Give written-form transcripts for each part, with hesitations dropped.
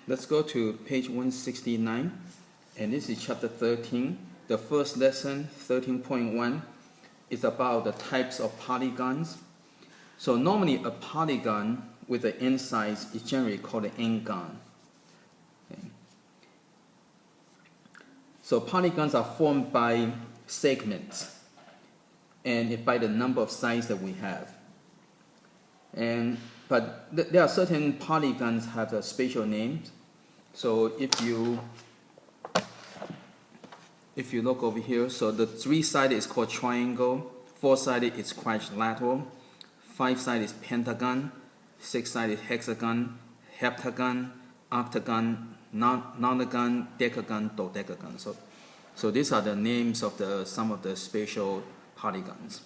Let's go to page 169, and this is chapter 13. The first lesson, 13.1, is about the types of polygons. So normally a polygon with the end size is generally called an n-gon. Okay. So polygons are formed by segments and by the number of sides that we have. But there are certain polygons have a special names. So if you look over here, so the 3-sided is called triangle, 4-sided is quadrilateral, 5-sided is pentagon, 6-sided is hexagon, heptagon, octagon, nonagon, decagon, dodecagon. So these are the names of some of the special polygons.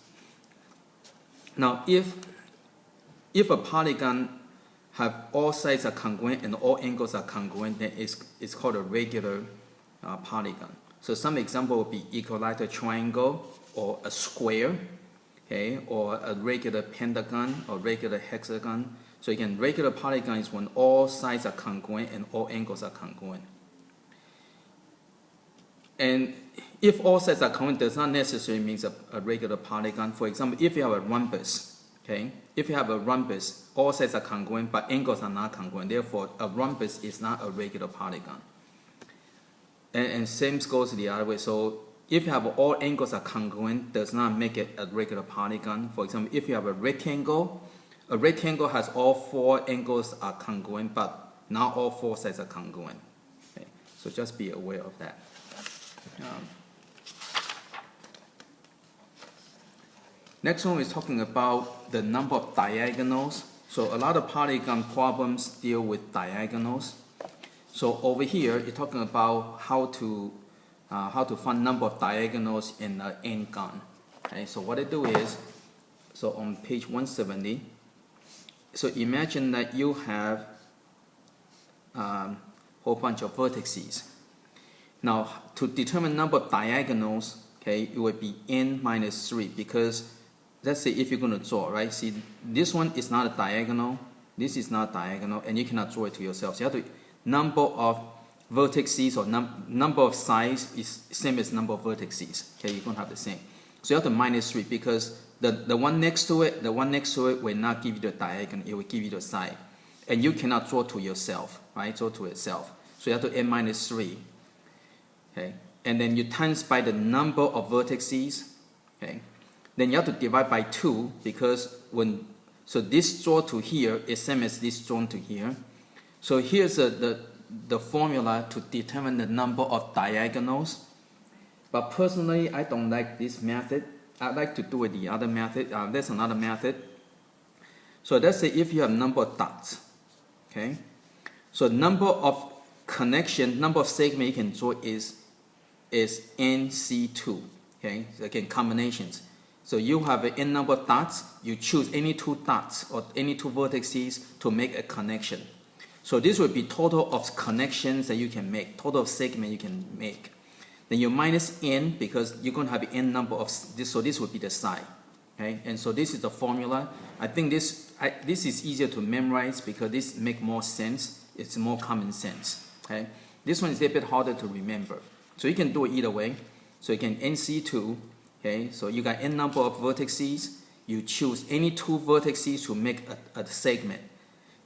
Now, if a polygon have all sides are congruent and all angles are congruent, then it's called a regular polygon. So some example would be equilateral triangle or a square, okay, or a regular pentagon or regular hexagon. So again, regular polygon is when all sides are congruent and all angles are congruent. And if all sides are congruent, does not necessarily mean a regular polygon. For example, if you have a rhombus, okay, if you have a rhombus, all sides are congruent, but angles are not congruent. Therefore, a rhombus is not a regular polygon. And same goes the other way. So if you have all angles are congruent, does not make it a regular polygon. For example, if you have a rectangle has all 4 angles are congruent, but not all 4 sides are congruent. Okay, so just be aware of that. Next one is talking about the number of diagonals. So a lot of polygon problems deal with diagonals. So over here, you're talking about how to find number of diagonals in an n-gon. Okay, so what I do is, so on page 170, so imagine that you have a whole bunch of vertices. Now, to determine number of diagonals, okay, it would be n minus 3 because let's say if you're going to draw, right? See, this one is not a diagonal, this is not diagonal, and you cannot draw it to yourself. So you have to number of vertices or number of sides is same as number of vertices. Okay, you're going to have the same. So you have to minus 3 because the one next to it will not give you the diagonal, it will give you the side. And you cannot draw to yourself, right? Draw to itself. So you have to n minus 3. Okay, and then you times by the number of vertices. Okay, then you have to divide by 2 because so this draw to here is same as this drawn to here. So here's the formula to determine the number of diagonals. But personally, I don't like this method. I like to do it the other method. There's another method. So let's say if you have number of dots, okay. So number of connection, number of segment you can draw is NC2. Okay. So again, combinations. So you have an n number of dots. You choose any 2 dots or any 2 vertices to make a connection. So this would be total of connections that you can make, total of segment you can make. Then you minus n because you're going to have n number of this, so this would be the side. Okay, and so this is the formula. I think this is easier to memorize because this makes more sense. It's more common sense. Okay, this one is a bit harder to remember. So you can do it either way. So you can NC2. Okay, so you got n number of vertices. You choose any 2 vertices to make a segment.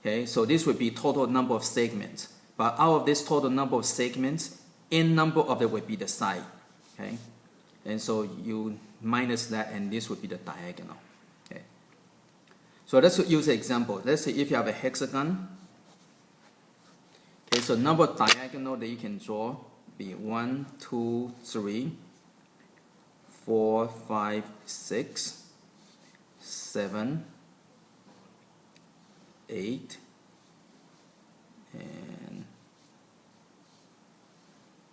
Okay, so this would be total number of segments. But out of this total number of segments, n number of it would be the side. Okay, and so you minus that, and this would be the diagonal. Okay, so let's use an example. Let's say if you have a hexagon. Okay, so number of diagonal that you can draw be 1, 2, 3, 4, 5, 6, 7, 8, and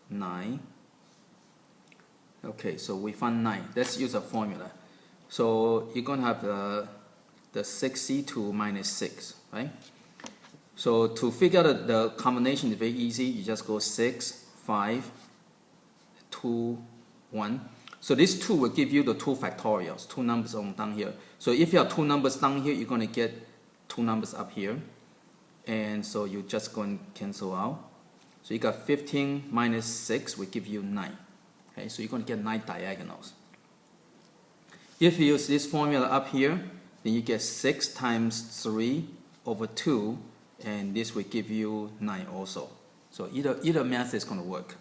9. Okay, so we found 9. Let's use a formula. So you're going to have the 6C2 minus 6, right? So to figure out the combination is very easy. You just go 6, 5, 2, 1. So this 2 will give you the 2 factorials, 2 numbers on down here. So if you have 2 numbers down here, you're going to get 2 numbers up here. and so you just go and cancel out. So you got 15 minus 6 will give you 9. Okay, so you're going to get 9 diagonals. If you use this formula up here, then you get 6 times 3 over 2, and this will give you 9 also. So either method is going to work.